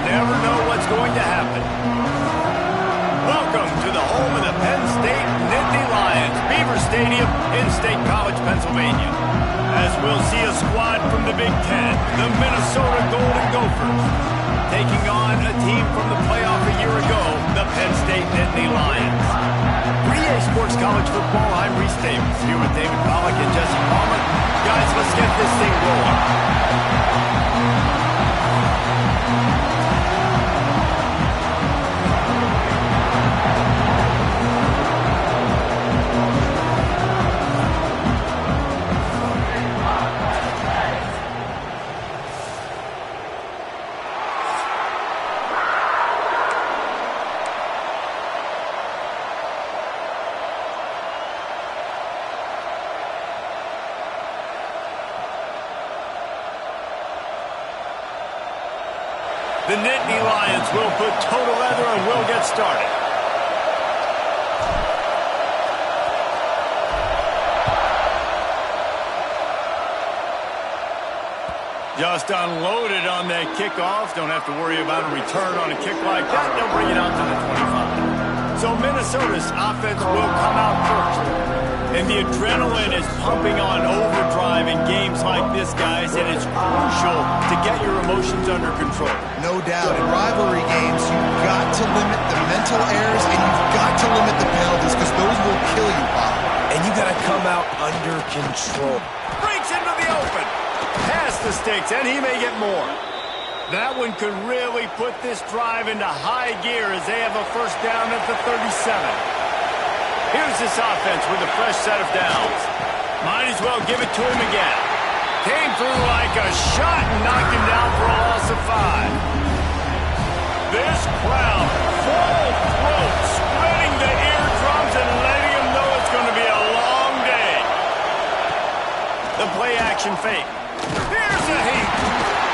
never know what's going to happen. Welcome to the home of the Penn State Nittany Lions, Beaver Stadium in State College, Pennsylvania. As we'll see a squad from the Big Ten, the Minnesota Golden Gophers, taking on a team from the playoff a year ago, the Penn State Nittany Lions. For EA Sports College Football, I'm Reese Davis, here with David Pollack and Jesse Palmer. Guys, let's get this thing rolling. The Nittany Lions will put total leather and will get started. Just unloaded on that kickoff. Don't have to worry about a return on a kick like that. They'll bring it out to the 25. So Minnesota's offense will come out first. And the adrenaline is pumping on overdrive in games like this, guys, and it's crucial to get your emotions under control. No doubt. In rivalry games, you've got to limit the mental errors and you've got to limit the penalties because those will kill you, Bob. And you got to come out under control. Breaks into the open. Past the sticks, and he may get more. That one could really put this drive into high gear as they have a first down at the 37. Here's this offense with a fresh set of downs. Might as well give it to him again. Came through like a shot and knocked him down for a loss of 5. This crowd, full throat, spreading the eardrums and letting him know it's going to be a long day. The play action fake. Here's a heat.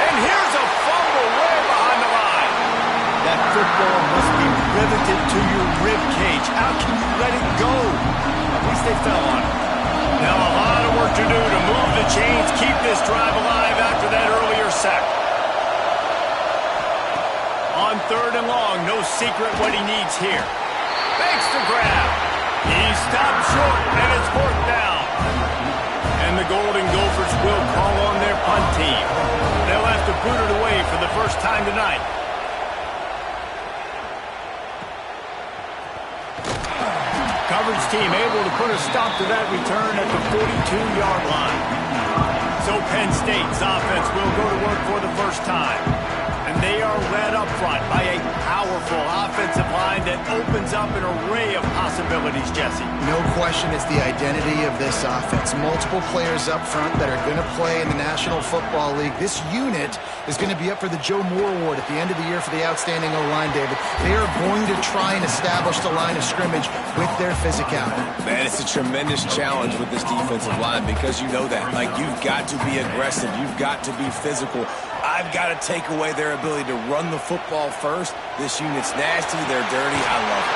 And here's a fumble way behind the line. That football must be riveted to your rib cage. How can you let it go? At least they fell on it. Now a lot of work to do to move the chains, keep this drive alive after that earlier sack. On 3rd and long, no secret what he needs here. Fakes the grab. He stopped short, and it's 4th down. And the Golden Gophers will call on their punt team. They'll have to boot it away for the first time tonight. Coverage team able to put a stop to that return at the 42-yard line. So Penn State's offense will go to work for the first time. And they are led up front by a powerful offensive line that opens up an array of possibilities, Jesse. No question it's the identity of this offense. Multiple players up front that are going to play in the National Football League. This unit is going to be up for the Joe Moore Award at the end of the year for the outstanding O-line, David. They are going to try and establish the line of scrimmage with their physicality. Man, it's a tremendous challenge with this defensive line because you know that. Like, you've got to be aggressive. You've got to be physical. I've got to take away their ability to run the football first. This unit's nasty. They're dirty. I love it.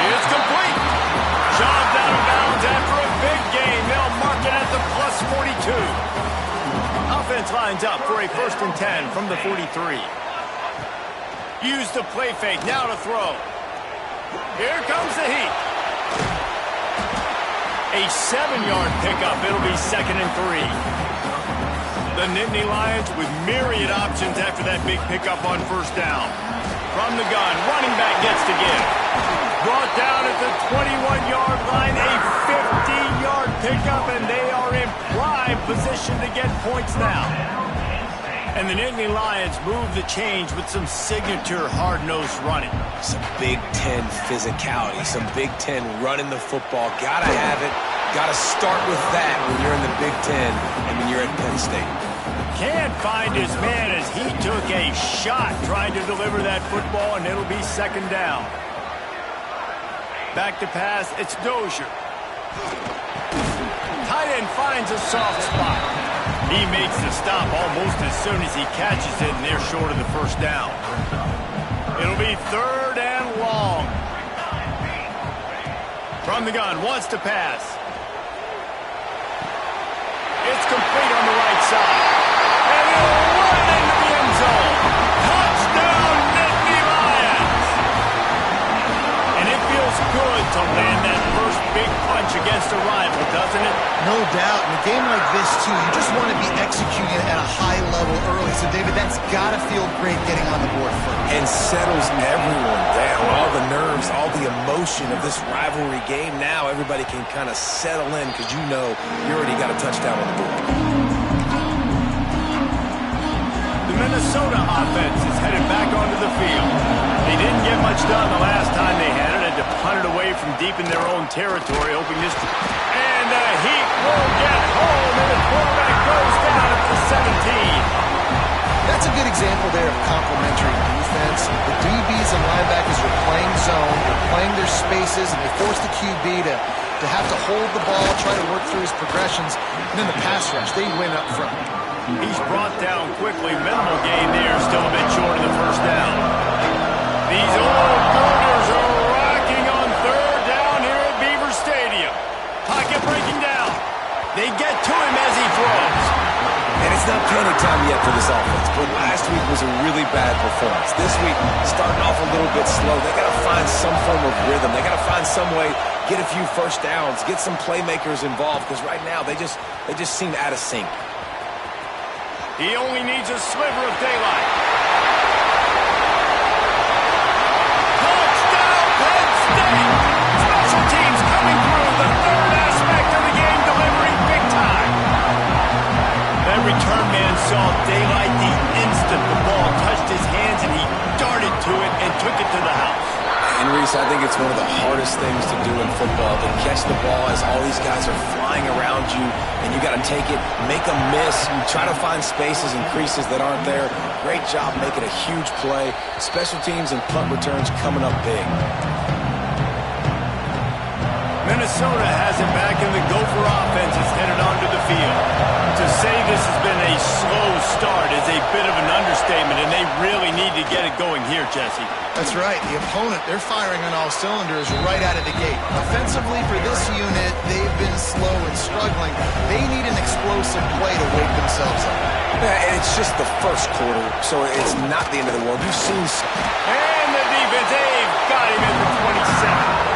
It's complete. Shoved out of bounds after a big gain. They'll mark it at the plus 42. Offense lines up for a 1st and 10 from the 43. Use the play fake. Now to throw. Here comes the heat. A 7-yard pickup. It'll be 2nd and 3. The Nittany Lions with myriad options after that big pickup on 1st down. From the gun, running back gets to give. Brought down at the 21-yard line, a 15-yard pickup, and they are in prime position to get points now. And the Nittany Lions move the change with some signature hard-nosed running. Some Big Ten physicality, some Big Ten running the football. Gotta have it. Gotta start with that when you're in the Big Ten and when you're at Penn State. Can't find his man as he took a shot trying to deliver that football, and it'll be 2nd down. Back to pass, it's Dozier. Tight end finds a soft spot. He makes the stop almost as soon as he catches it, and they're short of the 1st down. It'll be 3rd and long. From the gun, wants to pass. It's complete on the right side. And he'll run into the end zone. Touchdown, to land that first big punch against a rival, doesn't it? No doubt. In a game like this, too, you just want to be executing at a high level early. So, David, that's got to feel great getting on the board first. And settles everyone down. All the nerves, all the emotion of this rivalry game. Now everybody can kind of settle in because you know you already got a touchdown on the board. The Minnesota offense is headed back onto the field. They didn't get much done the last time they had it. Had to punt it away from deep in their own territory, hoping this... And the Heat will get home, and the quarterback goes down at the 17. That's a good example there of complementary defense. The DBs and linebackers are playing zone, they're playing their spaces, and they force the QB to have to hold the ball, try to work through his progressions, and then the pass rush, they win up front. He's brought down quickly. Minimal gain there, still a bit short of the first down. These old Gooners are rocking on third down here at Beaver Stadium. Pocket breaking down. They get to him as he throws. And it's not panic time yet for this offense, but last week was a really bad performance. This week, starting off a little bit slow. They got to find some form of rhythm. They got to find some way, get a few first downs, get some playmakers involved, because right now they just seem out of sync. He only needs a sliver of daylight. Touchdown, Penn State! Special teams coming through, the third aspect of the game, delivering big time. That return man saw daylight the instant the ball touched his hands, and he darted to it and took it to the house. And Reese, I think it's one of the hardest things to do in football, to catch the ball as all these guys are flying around you, and you got to take it, make a miss, you try to find spaces and creases that aren't there. Great job making a huge play. Special teams and punt returns coming up big. Minnesota has it back, and the Gopher offense is headed onto the field. To say this has been a slow start is a bit of an understatement, and they really need to get it going here, Jesse. That's right. The opponent, they're firing on all cylinders right out of the gate. Offensively, for this unit, they've been slow and struggling. They need an explosive play to wake themselves up. Yeah, and it's just the first quarter, so it's not the end of the world. You've seen... And the defense, they've got him at the 27.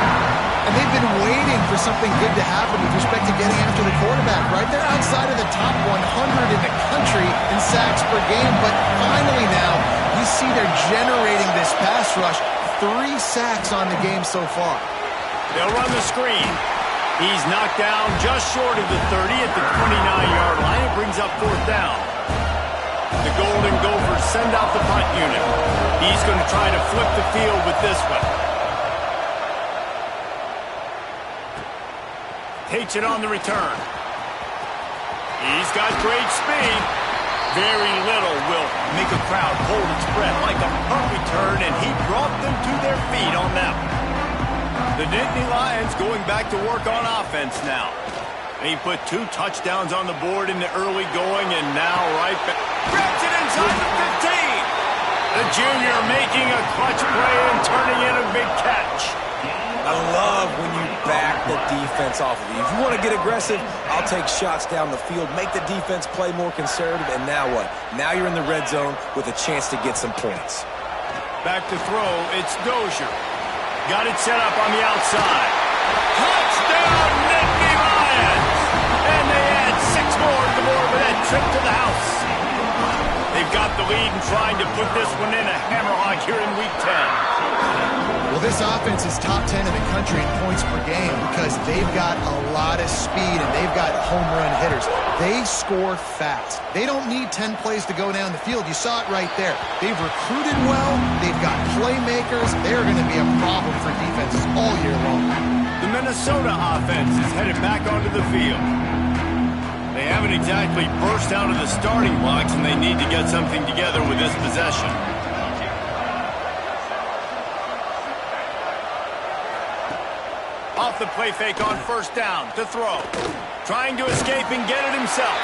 And they've been waiting for something good to happen with respect to getting after the quarterback, right? They're outside of the top 100 in the country in sacks per game, but finally now, you see they're generating this pass rush. 3 sacks on the game so far. They'll run the screen. He's knocked down just short of the 30 at the 29-yard line. It brings up fourth down. The Golden Gophers send out the punt unit. He's going to try to flip the field with this one. Takes it on the return. He's got great speed. Very little will make a crowd hold its breath like a punt return, and he brought them to their feet on that one. The Nittany Lions going back to work on offense now. They put 2 touchdowns on the board in the early going, and now right back. Grabs it inside the 15. The junior making a clutch play and turning in a big catch. I love when you back the defense off of you. If you want to get aggressive, I'll take shots down the field, make the defense play more conservative, and now what? Now you're in the red zone with a chance to get some points. Back to throw, it's Dozier. Got it set up on the outside. Touchdown, Nittany Lions! And they add 6 more to the board with that trip to the house. They've got the lead and trying to put this one in a hammerlock here in Week 10. Well, this offense is top 10 in the country in points per game because they've got a lot of speed and they've got home run hitters. They score fast. They don't need 10 plays to go down the field. You saw it right there. They've recruited well. They've got playmakers. They're going to be a problem for defenses all year long. The Minnesota offense is headed back onto the field. They haven't exactly burst out of the starting blocks, and they need to get something together with this possession. Off the play fake on first down to throw. Trying to escape and get it himself.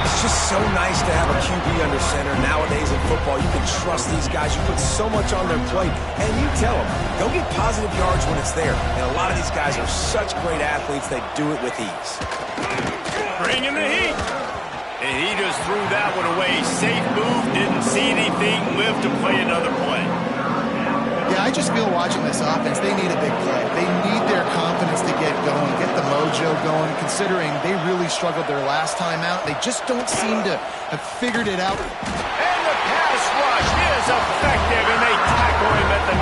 It's just so nice to have a QB under center. Nowadays in football, you can trust these guys. You put so much on their plate, and you tell them, go get positive yards when it's there. And a lot of these guys are such great athletes, they do it with ease. Bringing the heat. And he just threw that one away. Safe move, didn't see anything, lived to play another play. Yeah, Yeah, I just feel watching this offense, they need a big play. They need their confidence to get going, get the mojo going, considering they really struggled their last time out. They just don't seem to have figured it out. And the pass rush is effective, and they tackle him at the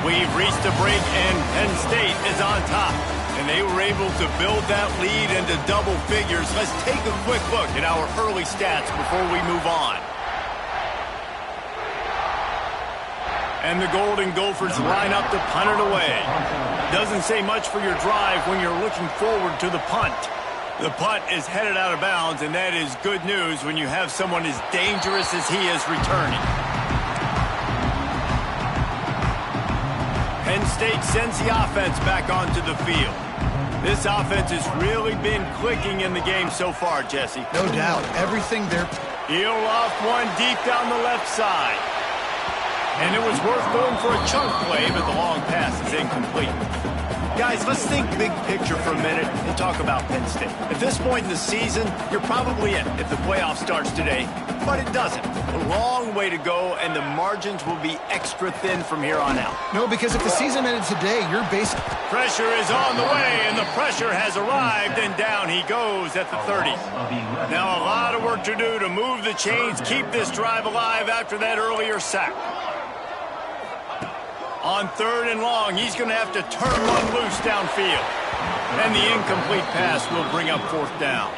19. We've reached a break, and Penn State is on top. And they were able to build that lead into double figures. Let's take a quick look at our early stats before we move on. And the Golden Gophers line up to punt it away. Doesn't say much for your drive when you're looking forward to the punt. The punt is headed out of bounds, and that is good news when you have someone as dangerous as he is returning. Penn State sends the offense back onto the field. This offense has really been clicking in the game so far, Jesse. No doubt. Everything there. He'll loft one deep down the left side. And it was worth going for a chunk play, but the long pass is incomplete. Guys, let's think big picture for a minute and talk about Penn State. At this point in the season, you're probably in if the playoff starts today, but it doesn't. A long way to go, and the margins will be extra thin from here on out. No, because if the season ended today, you're basically... Pressure is on the way, and the pressure has arrived, and down he goes at the 30. Now a lot of work to do to move the chains, keep this drive alive after that earlier sack. On 3rd and long, he's going to have to turn one loose downfield. And the incomplete pass will bring up 4th down.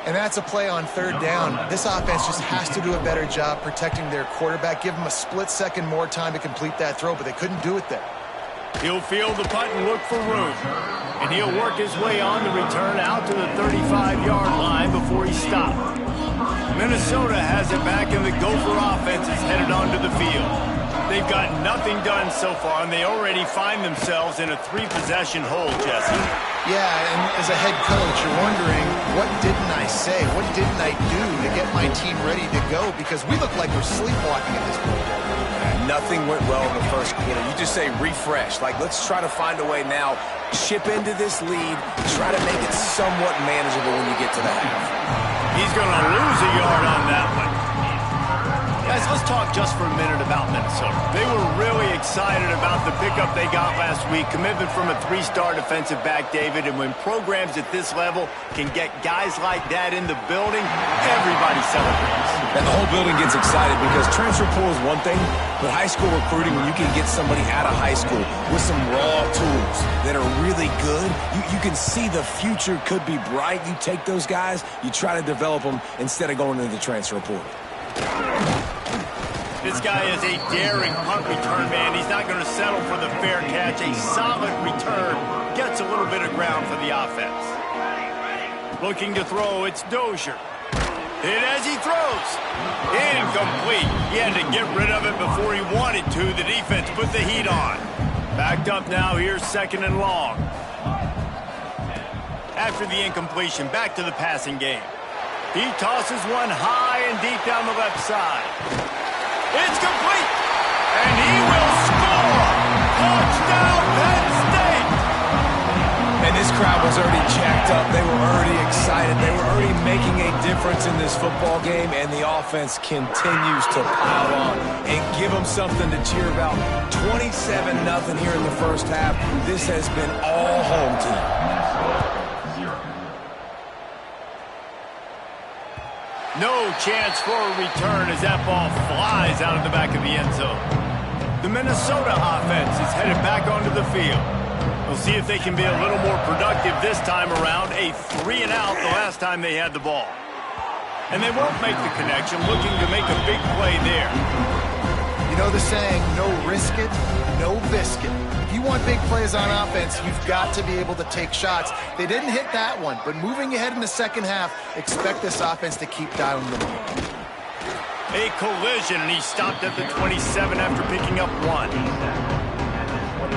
And that's a play on 3rd down. This offense just has to do a better job protecting their quarterback. Give him a split second more time to complete that throw, but they couldn't do it there. He'll field the punt and look for room. And he'll work his way on the return out to the 35-yard line before he stopped. Minnesota has it back, and the Gopher offense is headed onto the field. They've got nothing done so far, and they already find themselves in a 3-possession hole, Jesse. Yeah, and as a head coach, you're wondering, what didn't I say? What didn't I do to get my team ready to go? Because we look like we're sleepwalking at this point. Nothing went well in the first quarter. You just say refresh. Like, let's try to find a way now. Chip into this lead. Try to make it somewhat manageable when you get to the half. He's going to lose a yard on that one. Guys, let's talk just for a minute about Minnesota. They were really excited about the pickup they got last week. Commitment from a 3-star defensive back, David. And when programs at this level can get guys like that in the building, everybody celebrates. And the whole building gets excited because transfer portal is one thing, but high school recruiting, when you can get somebody out of high school with some raw tools that are really good, you can see the future could be bright. You take those guys, you try to develop them instead of going into the transfer portal. This guy is a daring punt return man. He's not going to settle for the fair catch. A solid return gets a little bit of ground for the offense. Looking to throw, it's Dozier. Hit as he throws. Incomplete. He had to get rid of it before he wanted to. The defense put the heat on. Backed up now. Here's 2nd and long. After the incompletion, back to the passing game. He tosses one high and deep down the left side. It's complete, and he will score! Touchdown, Penn State! And this crowd was already jacked up. They were already excited. They were already making a difference in this football game, and the offense continues to pile on and give them something to cheer about. 27-0 here in the first half. This has been all home team. No chance for a return as that ball flies out of the back of the end zone. The Minnesota offense is headed back onto the field. We'll see if they can be a little more productive this time around. A 3-and-out the last time they had the ball. And they won't make the connection, looking to make a big play there. You know the saying, no risk it, no biscuit. If you want big plays on offense, you've got to be able to take shots. They didn't hit that one, but moving ahead in the second half, expect this offense to keep dialing the ball. A collision, and he stopped at the 27 after picking up 1.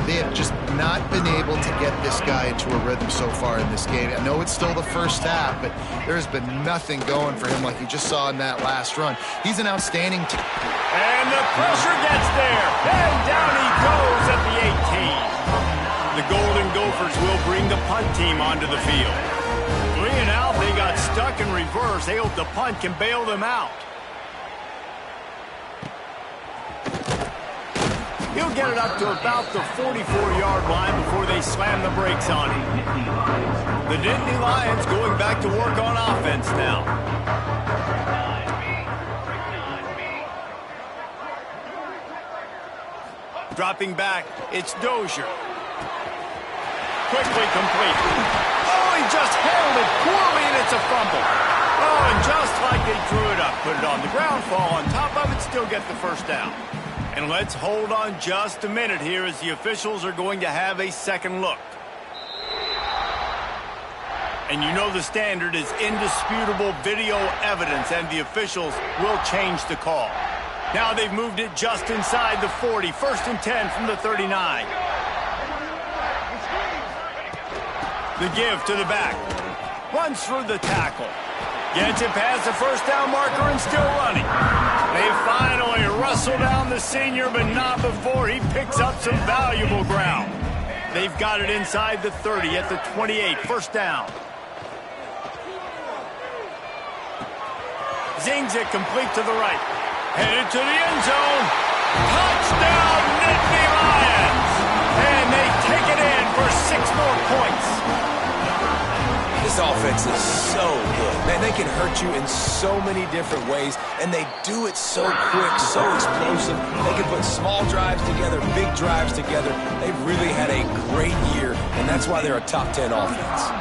They have just not been able to get this guy into a rhythm so far in this game. I know it's still the first half, but there's been nothing going for him like you just saw in that last run. He's an outstanding team. And the pressure gets there. And down he goes at the 18. The Golden Gophers will bring the punt team onto the field. 3-and-out, they got stuck in reverse. They hope the punt can bail them out. He'll get it up to about the 44-yard line before they slam the brakes on him. The Nittany Lions going back to work on offense now. Dropping back, it's Dozier. Quickly complete. Oh, he just handled it poorly, and it's a fumble. Oh, and just like they drew it up, put it on the ground, fall on top of it, still get the first down. And let's hold on just a minute here as the officials are going to have a second look. And you know the standard is indisputable video evidence, and the officials will change the call. Now they've moved it just inside the 40. 1st and 10 from the 39. The give to the back. Runs through the tackle. Gets it past the first down marker and still running. They finally wrestle down the senior, but not before he picks up some valuable ground. They've got it inside the 30 at the 28. 1st down. Zings it complete to the right. Headed to the end zone. Touchdown, Nittany Lions! And they take it in for 6 more points. This offense is so good. Man, they can hurt you in so many different ways, and they do it so quick, so explosive. They can put small drives together, big drives together. They've really had a great year, and that's why they're a top 10 offense.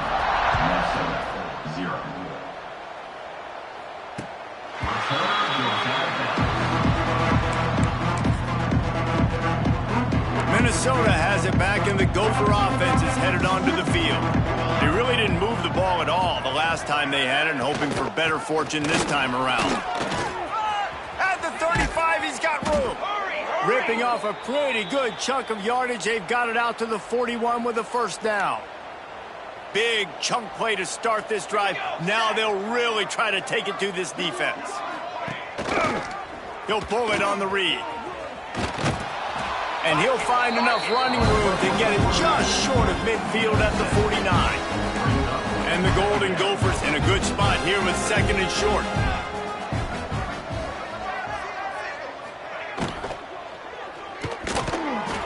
Minnesota has it back, and the Gopher offense is headed onto the field. They really didn't move the ball at all the last time they had it, and hoping for better fortune this time around. At the 35, he's got room. Ripping off a pretty good chunk of yardage. They've got it out to the 41 with a 1st down. Big chunk play to start this drive. Now they'll really try to take it to this defense. He'll pull it on the read. And he'll find enough running room to get it just short of midfield at the 49. And the Golden Gophers in a good spot here with 2nd and short.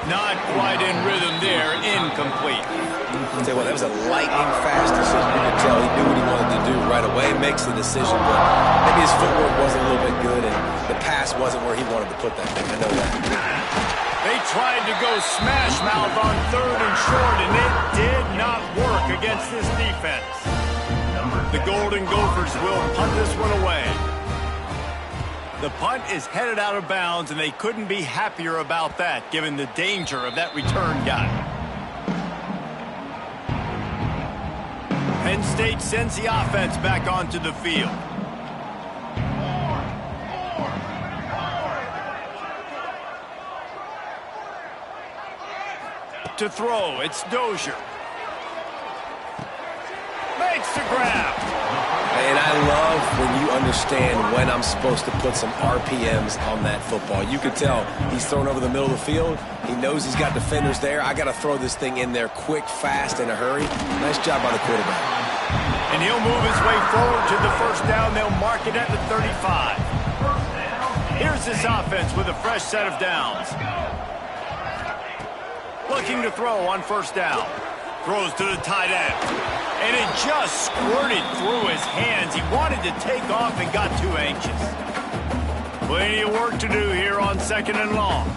Not quite in rhythm there, incomplete. I'll tell you what, that was a lightning-fast decision. You could tell he knew what he wanted to do right away. Makes the decision, but maybe his footwork wasn't a little bit good, and the pass wasn't where he wanted to put that thing. I know that. They tried to go smash mouth on 3rd and short, and it did not work against this defense. The Golden Gophers will punt this one away. The punt is headed out of bounds, and they couldn't be happier about that, given the danger of that return guy. Penn State sends the offense back onto the field. To throw, it's Dozier. Makes the grab. And I love when you understand when I'm supposed to put some RPMs on that football. You can tell he's thrown over the middle of the field. He knows he's got defenders there. I got to throw this thing in there quick, fast, in a hurry. Nice job by the quarterback. And he'll move his way forward to the 1st down. They'll mark it at the 35. Here's this offense with a fresh set of downs. Looking to throw on 1st down. Throws to the tight end. And it just squirted through his hands. He wanted to take off and got too anxious. Plenty of work to do here on 2nd and long.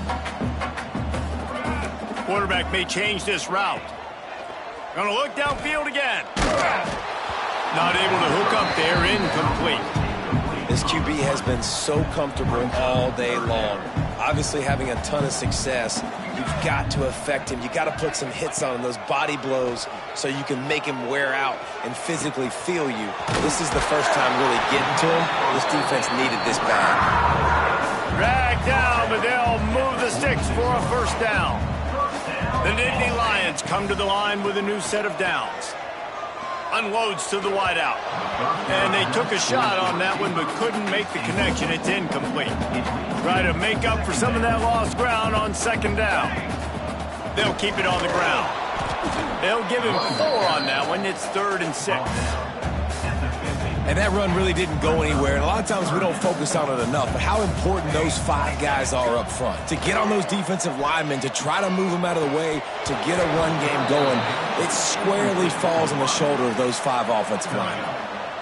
Quarterback may change this route. Gonna look downfield again. Not able to hook up there, incomplete. This QB has been so comfortable all day long. Obviously having a ton of success. You've got to affect him. You've got to put some hits on him, those body blows, so you can make him wear out and physically feel you. This is the first time really getting to him. This defense needed this bad. Dragged down, but they'll move the sticks for a 1st down. The Nittany Lions come to the line with a new set of downs. Unloads to the wideout. And they took a shot on that one, but couldn't make the connection. It's incomplete. Try to make up for some of that lost ground on 2nd down. They'll keep it on the ground. They'll give him 4 on that one. It's 3rd and 6. And that run really didn't go anywhere. And a lot of times we don't focus on it enough. But how important those 5 guys are up front. To get on those defensive linemen, to try to move them out of the way, to get a run game going, it squarely falls on the shoulder of those 5 offensive linemen.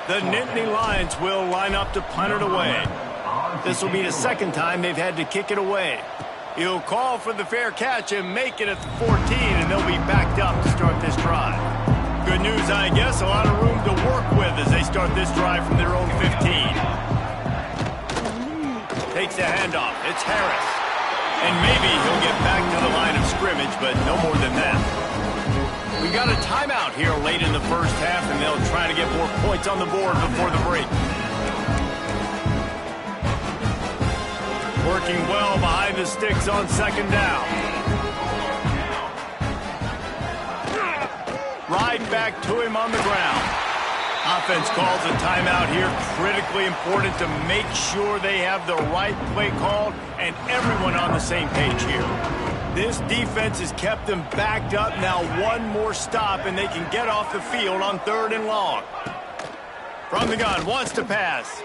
The Nittany Lions will line up to punt it away. This will be the second time they've had to kick it away. He'll call for the fair catch and make it at the 14, and they'll be backed up to start this drive. Good news, I guess, a lot of room to work with as they start this drive from their own 15. Takes the handoff. It's Harris. And maybe he'll get back to the line of scrimmage, but no more than that. We got a timeout here late in the first half, and they'll try to get more points on the board before the break. Working well behind the sticks on second down. Right back to him on the ground. Offense calls a timeout here. Critically important to make sure they have the right play called and everyone on the same page here. This defense has kept them backed up. Now one more stop and they can get off the field on 3rd and long. From the gun, wants to pass.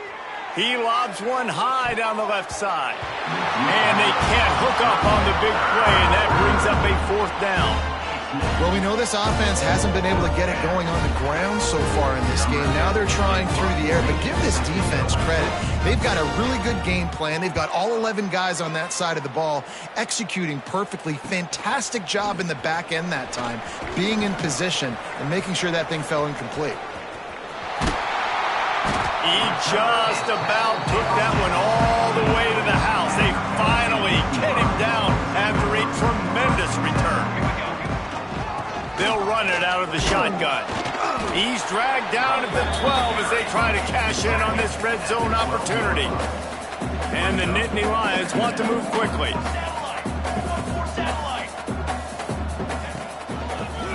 He lobs one high down the left side. And they can't hook up on the big play, and that brings up a 4th down. Well, we know this offense hasn't been able to get it going on the ground so far in this game. Now they're trying through the air, but give this defense credit. They've got a really good game plan. They've got all 11 guys on that side of the ball executing perfectly. Fantastic job in the back end that time, being in position and making sure that thing fell incomplete. He just about took that one all the way to the house. They finally get him down after a tremendous return. They'll run it out of the shotgun. He's dragged down at the 12 as they try to cash in on this red zone opportunity. And the Nittany Lions want to move quickly.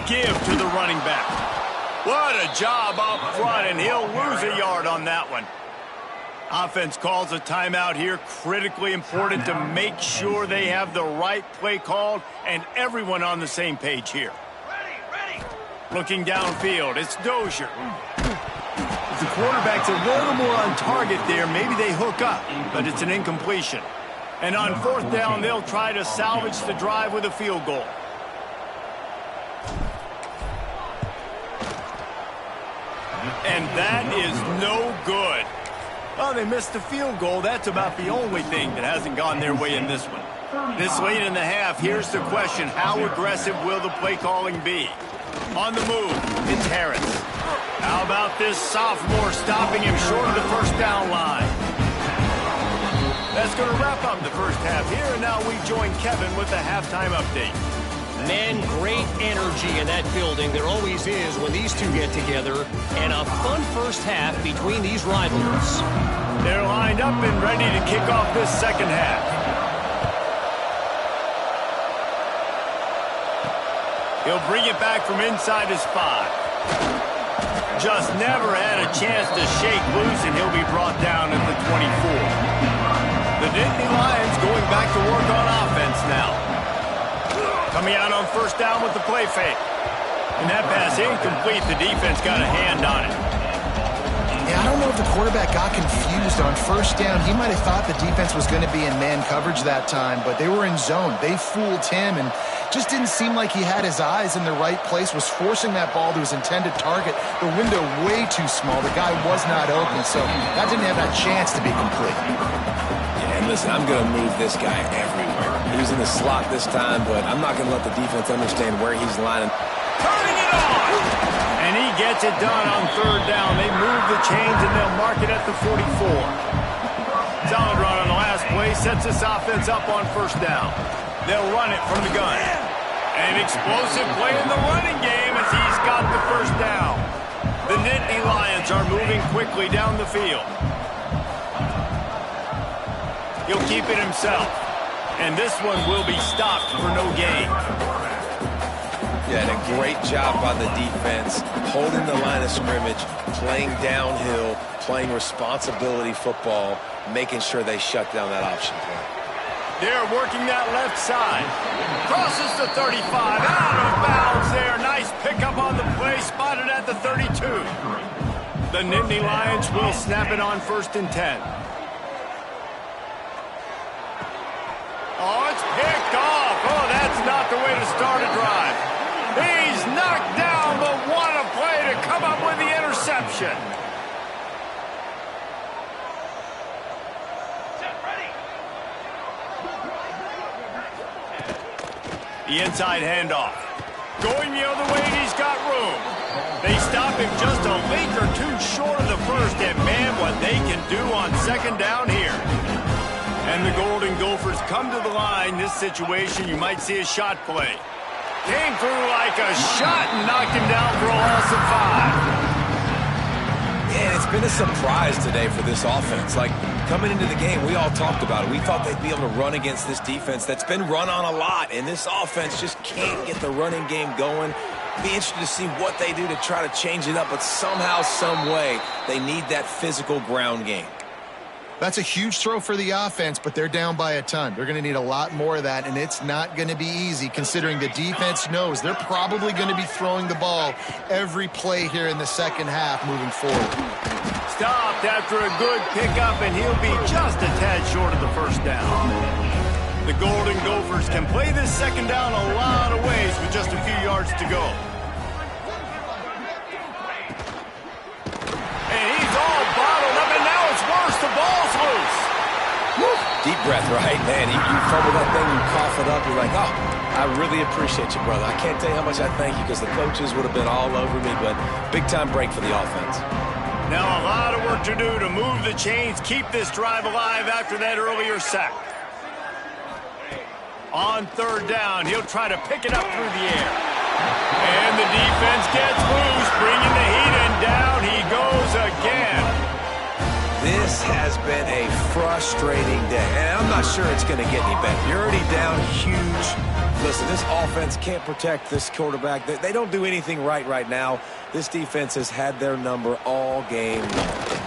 Give to the running back. What a job up front, and he'll lose a yard on that one. Offense calls a timeout here. Critically important to make sure they have the right play called and everyone on the same page here. Looking downfield, it's Dozier. If the quarterback's a little more on target there, maybe they hook up, but it's an incompletion. And on 4th down, they'll try to salvage the drive with a field goal. And that is no good. Well, they missed the field goal. That's about the only thing that hasn't gone their way in this one. This late in the half, here's the question. How aggressive will the play calling be? On the move, it's Harris. How about this sophomore stopping him short of the 1st down line? That's going to wrap up the first half here, and now we join Kevin with the halftime update. Man, great energy in that building. There always is when these two get together. And a fun first half between these rivals. They're lined up and ready to kick off this second half. He'll bring it back from inside his 5. Just never had a chance to shake loose, and he'll be brought down at the 24. The Nittany Lions going back to work on offense now. Coming out on 1st down with the play fake. And that pass incomplete. The defense got a hand on it. Yeah, I don't know if the quarterback got confused on 1st down. He might have thought the defense was going to be in man coverage that time, but they were in zone. They fooled him and just didn't seem like he had his eyes in the right place, was forcing that ball to his intended target. The window way too small. The guy was not open, so that didn't have that chance to be complete. Yeah, and listen, I'm going to move this guy everywhere. He was in the slot this time, but I'm not going to let the defense understand where he's lining. Turning it on! And he gets it done on 3rd down. They move the chains, and they'll mark it at the 44. Solid run on the last play. Sets this offense up on 1st down. They'll run it from the gun. An explosive play in the running game as he's got the 1st down. The Nittany Lions are moving quickly down the field. He'll keep it himself. And this one will be stopped for no gain. Yeah, and a great job by the defense, holding the line of scrimmage, playing downhill, playing responsibility football, making sure they shut down that option play. They're working that left side. Crosses the 35, out of bounds there. Nice pickup on the play, spotted at the 32. The Nittany Lions will snap it on 1st and 10. Oh, it's picked off. Oh, that's not the way to start a drive. He's knocked down, but what a play to come up with the interception. The inside handoff. Going the other way, and he's got room. They stop him just a link or two short of the first, and man, what they can do on 2nd down here. And the Golden Gophers come to the line. This situation, you might see a shot play. Came through like a shot and knocked him down for a loss of 5. Yeah, it's been a surprise today for this offense. Like, coming into the game, we all talked about it. We thought they'd be able to run against this defense that's been run on a lot, and this offense just can't get the running game going. Be interested to see what they do to try to change it up, but somehow, some way, they need that physical ground game. That's a huge throw for the offense, but they're down by a ton. They're going to need a lot more of that, and it's not going to be easy considering the defense knows they're probably going to be throwing the ball every play here in the 2nd half moving forward. Stopped after a good pickup, and he'll be just a tad short of the 1st down. The Golden Gophers can play this 2nd down a lot of ways with just a few yards to go. And he's all bottled up, and now it's worse. The ball's loose. Woo. Deep breath, right? Man, you fumble that thing, you cough it up, you're like, oh, I really appreciate you, brother. I can't tell you how much I thank you because the coaches would have been all over me, but big-time break for the offense. Now a lot of work to do to move the chains, keep this drive alive after that earlier sack. On 3rd down, he'll try to pick it up through the air. And the defense gets loose, bringing the heat, and down he goes again. This has been a frustrating day, and I'm not sure it's going to get any better. You're already down huge. Listen, this offense can't protect this quarterback. They don't do anything right now. This defense has had their number all game long.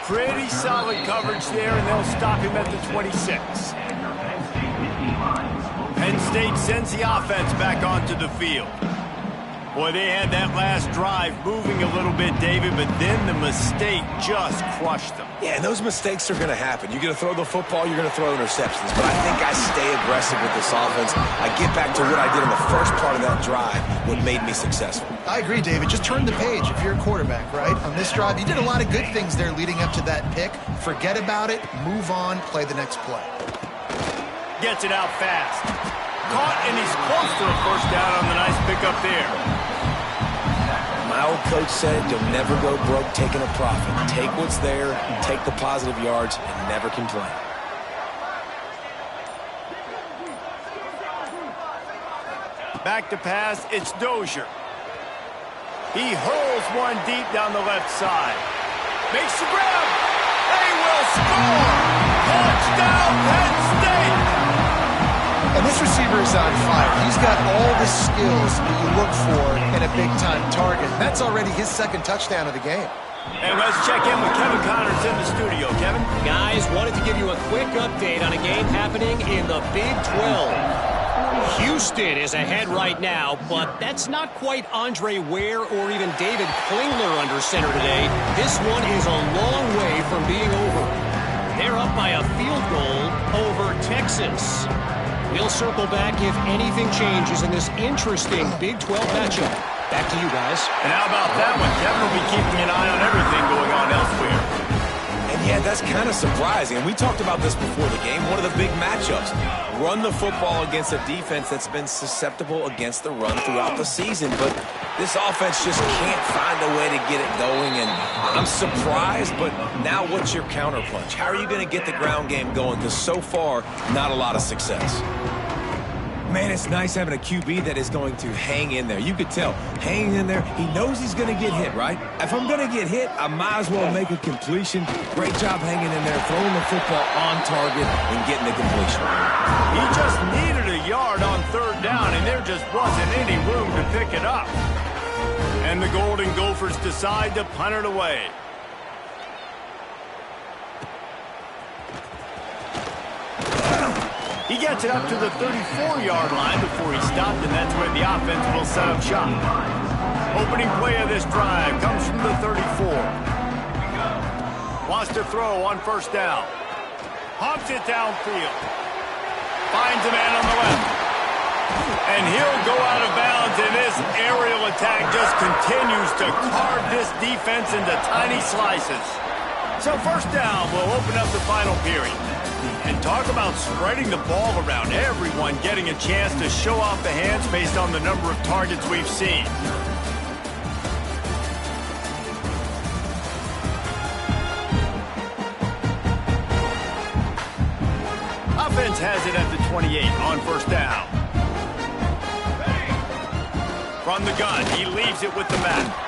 Pretty solid coverage there, and they'll stop him at the 26. Penn State sends the offense back onto the field. Boy, they had that last drive moving a little bit, David, but then the mistake just crushed them. Yeah, and those mistakes are going to happen. You're going to throw the football, you're going to throw interceptions. But I think I stay aggressive with this offense. I get back to what I did in the first part of that drive, what made me successful. I agree, David. Just turn the page if you're a quarterback, right? On this drive, you did a lot of good things there leading up to that pick. Forget about it, move on, play the next play. Gets it out fast. Caught, and he's close to a 1st down on the nice pickup there. My old coach said you'll never go broke taking a profit. Take what's there, take the positive yards, and never complain. Back to pass, it's Dozier. He hurls one deep down the left side. Makes the grab. They will score! Touchdown, Penn State! And this receiver is on fire. He's got all the skills that you look for in a big-time target. That's already his 2nd touchdown of the game. And let's check in with Kevin Connors in the studio. Kevin? Guys, wanted to give you a quick update on a game happening in the Big 12. Houston is ahead right now, but that's not quite Andre Ware or even David Klingler under center today. This one is a long way from being over. They're up by a field goal over Texas. We'll circle back if anything changes in this interesting Big 12 matchup. Back to you guys. And how about that one? Kevin will be keeping an eye on everything going on elsewhere. And yeah, that's kind of surprising. And we talked about this before the game. One of the big matchups. Run the football against a defense that's been susceptible against the run throughout the season. But this offense just can't find a way to get it going. And I'm surprised, but now what's your counterpunch? How are you going to get the ground game going? Because so far, not a lot of success. Man, it's nice having a QB that is going to hang in there. You could tell, hanging in there, he knows he's going to get hit, right? If I'm going to get hit, I might as well make a completion. Great job hanging in there, throwing the football on target and getting the completion. He just needed a yard on 3rd down, and there just wasn't any room to pick it up. And the Golden Gophers decide to punt it away. He gets it up to the 34-yard line before he stopped, and that's where the offense will set up shop. Opening play of this drive comes from the 34. Wants to throw on first down. Humps it downfield. Finds a man on the left. And he'll go out of bounds, and this aerial attack just continues to carve this defense into tiny slices. So first down will open up the final period. And talk about spreading the ball around, everyone getting a chance to show off the hands based on the number of targets we've seen. Offense has it at the 28 on first down. From the gun, he leaves it with the back.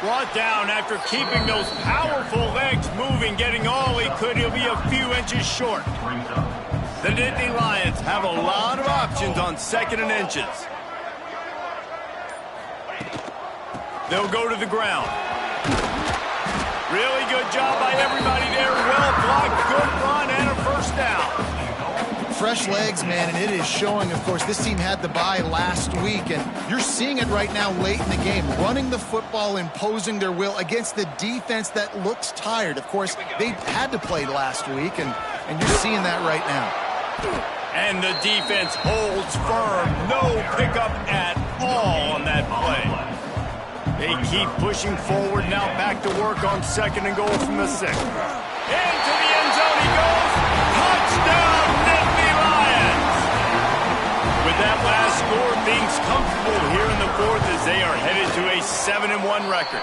Brought down after keeping those powerful legs moving, getting all he could. He'll be a few inches short. The Nittany Lions have a lot of options on 2nd and inches. They'll go to the ground. Really good job by everybody there. Well blocked, good run, and a first down. Fresh legs, man, and it is showing, of course. This team had the bye last week, and you're seeing it right now late in the game. Running the football, imposing their will against the defense that looks tired. Of course, they had to play last week, and you're seeing that right now. And the defense holds firm. No pickup at all on that play. They keep pushing forward. Now back to work on 2nd and goal from the 6. Into the end zone he goes. Touchdown, Nittany Lions! With that last score, things comfortable here in the 4th as they are headed to a 7-1 record.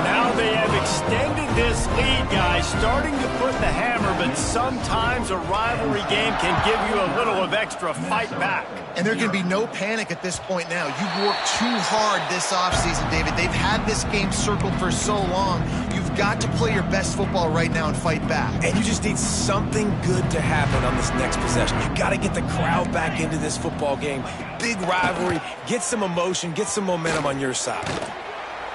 Now they have extended this lead, guys, starting to put the hammer, but sometimes a rivalry game can give you a little of extra fight back. And there can be no panic at this point now. You've worked too hard this offseason, David. They've had this game circled for so long. You've got to play your best football right now and fight back. And you just need something good to happen on this next possession. You got to get the crowd back into this football game. Big rivalry. Get some emotion. Get some momentum on your side.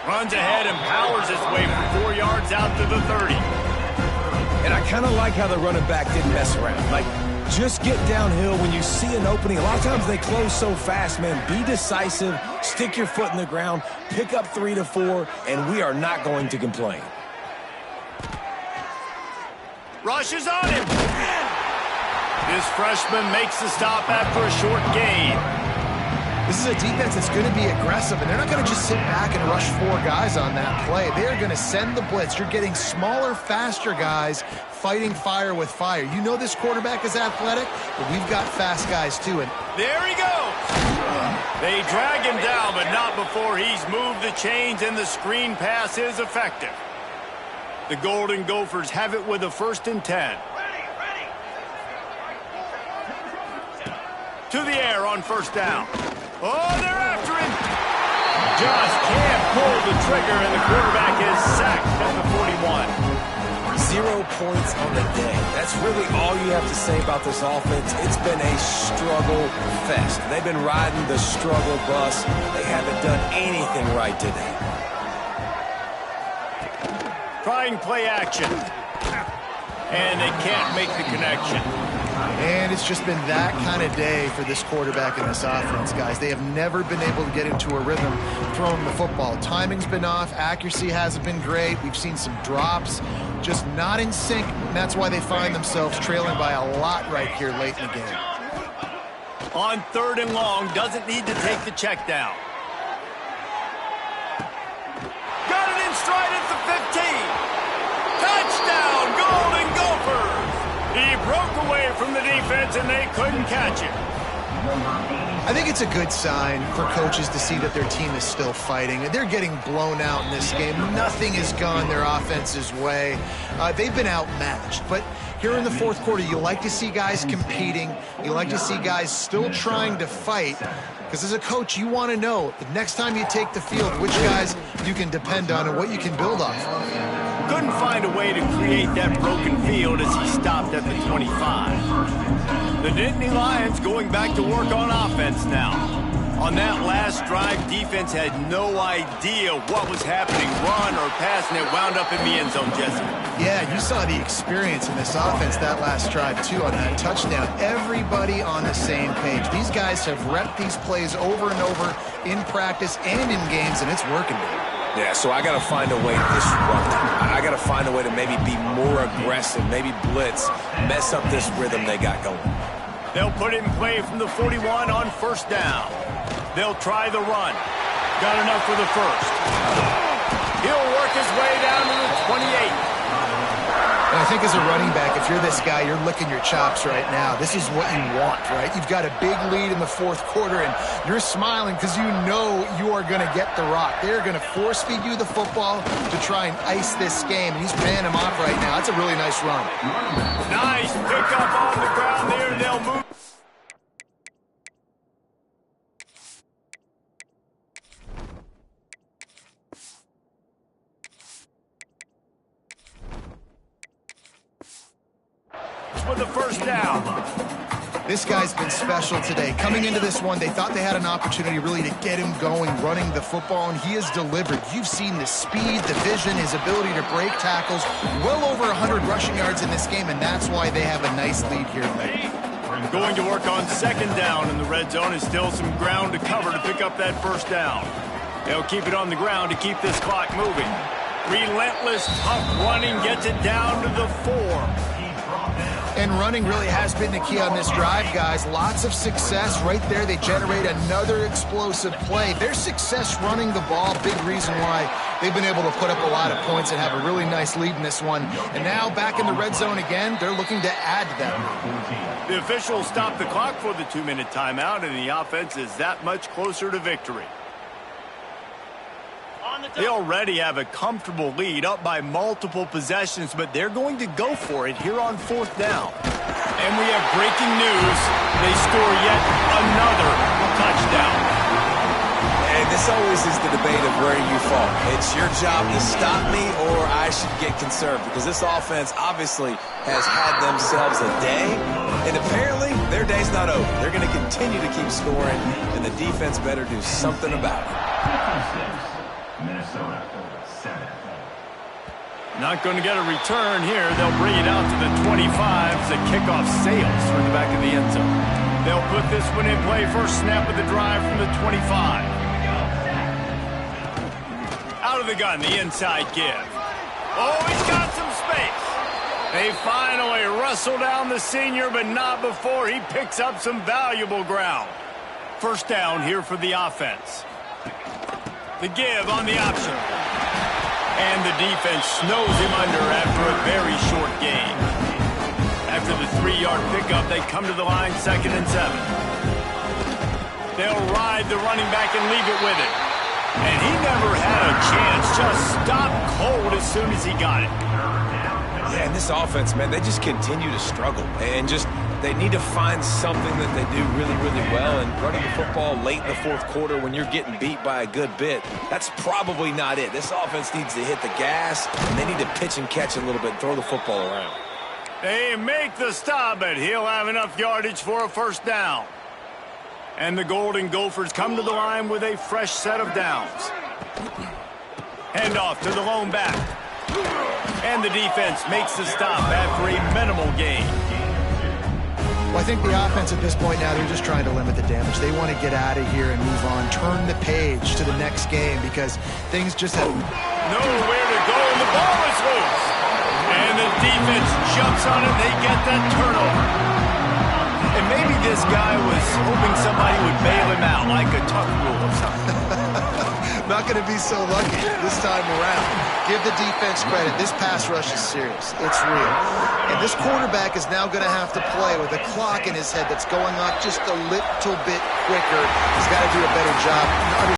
Runs ahead and powers his way for 4 yards out to the 30. And I kind of like how the running back didn't mess around. Like, just get downhill when you see an opening. A lot of times they close so fast, man. Be decisive. Stick your foot in the ground. Pick up 3 to 4, and we are not going to complain. Rushes on him. This freshman makes the stop after a short gain. This is a defense that's going to be aggressive, and they're not going to just sit back and rush 4 guys on that play. They are going to send the blitz. You're getting smaller, faster guys fighting fire with fire. You know this quarterback is athletic, but we've got fast guys too. And there he goes. They drag him down, but not before he's moved the chains, and the screen pass is effective. The Golden Gophers have it with a 1st and 10. To the air on first down. Oh, they're after him. Just can't pull the trigger, and the quarterback is sacked at the 41. 0 points on the day. That's really all you have to say about this offense. It's been a struggle fest. They've been riding the struggle bus. They haven't done anything right today. Trying play action. And they can't make the connection. And it's just been that kind of day for this quarterback and this offense, guys. They have never been able to get into a rhythm throwing the football. Timing's been off. Accuracy hasn't been great. We've seen some drops, just not in sync. And that's why they find themselves trailing by a lot right here late in the game. On 3rd and long, doesn't need to take the check down. Got it in stride at the 15. Touchdown, Golden Gophers! He broke away from the defense, and they couldn't catch him. I think it's a good sign for coaches to see that their team is still fighting. They're getting blown out in this game. Nothing has gone their offense's way. They've been outmatched. But here in the 4th quarter, you like to see guys competing. You like to see guys still trying to fight. Because as a coach, you want to know the next time you take the field, which guys you can depend on and what you can build off of. Couldn't find a way to create that broken field as he stopped at the 25. The Nittany Lions going back to work on offense now. On that last drive, defense had no idea what was happening, run or pass, and it wound up in the end zone, Jesse. Yeah, you saw the experience in this offense that last drive, too, on that touchdown. Everybody on the same page. These guys have repped these plays over and over in practice and in games, and it's working. Yeah, so I got to find a way to disrupt it. I got to find a way to maybe be more aggressive, maybe blitz, mess up this rhythm they got going. They'll put it in play from the 41 on first down. They'll try the run. Got enough for the first. He'll work his way down to the 28. And I think as a running back, if you're this guy, you're licking your chops right now. This is what you want, right? You've got a big lead in the fourth quarter, and you're smiling because you know you are going to get the rock. They're going to force-feed you the football to try and ice this game. And he's paying him off right now. That's a really nice run. Nice pickup on the ground there. They'll move. For the first down. This guy's been special today. Coming into this one, they thought they had an opportunity really to get him going, running the football, and he has delivered. You've seen the speed, the vision, his ability to break tackles. Well over 100 rushing yards in this game, and that's why they have a nice lead here today. Going to work on second down in the red zone. Is still some ground to cover to pick up that first down. They'll keep it on the ground to keep this clock moving. Relentless, tough running gets it down to the 4. And running really has been the key on this drive, guys. Lots of success right there. They generate another explosive play. Their success running the ball, big reason why they've been able to put up a lot of points and have a really nice lead in this one. And now back in the red zone again, they're looking to add to that. The officials stop the clock for the 2-minute timeout, and the offense is that much closer to victory. They already have a comfortable lead, up by multiple possessions, but they're going to go for it here on fourth down. And we have breaking news. They score yet another touchdown. And this always is the debate of where you fall. It's your job to stop me, or I should get conserved, because this offense obviously has had themselves a day, and apparently their day's not over. They're going to continue to keep scoring, and the defense better do something about it. Minnesota, 7. Not going to get a return here. They'll bring it out to the 25 as the kickoff sails through the back of the end zone. They'll put this one in play. First snap of the drive from the 25. Out of the gun, the inside give. Oh, he's got some space. They finally wrestle down the senior, but not before he picks up some valuable ground. First down here for the offense. The give on the option. And the defense snows him under after a very short gain. After the 3-yard pickup, they come to the line, 2nd and 7. They'll ride the running back and leave it with it. And he never had a chance. Just stopped cold as soon as he got it. Yeah, and this offense, man, they just continue to struggle. And just, they need to find something that they do really, really well. And running the football late in the fourth quarter when you're getting beat by a good bit, that's probably not it. This offense needs to hit the gas, and they need to pitch and catch a little bit and throw the football around. They make the stop, but he'll have enough yardage for a first down. And the Golden Gophers come to the line with a fresh set of downs. Handoff to the lone back. And the defense makes the stop after a minimal gain. Well, I think the offense at this point now, they're just trying to limit the damage. They want to get out of here and move on, turn the page to the next game because things just have nowhere to go, and the ball is loose. And the defense jumps on it. They get that turnover. And maybe this guy was hoping somebody would bail him out like a tuck rule or something. Not going to be so lucky this time around. Give the defense credit. This pass rush is serious. It's real. And this quarterback is now going to have to play with a clock in his head that's going off just a little bit quicker. He's got to do a better job.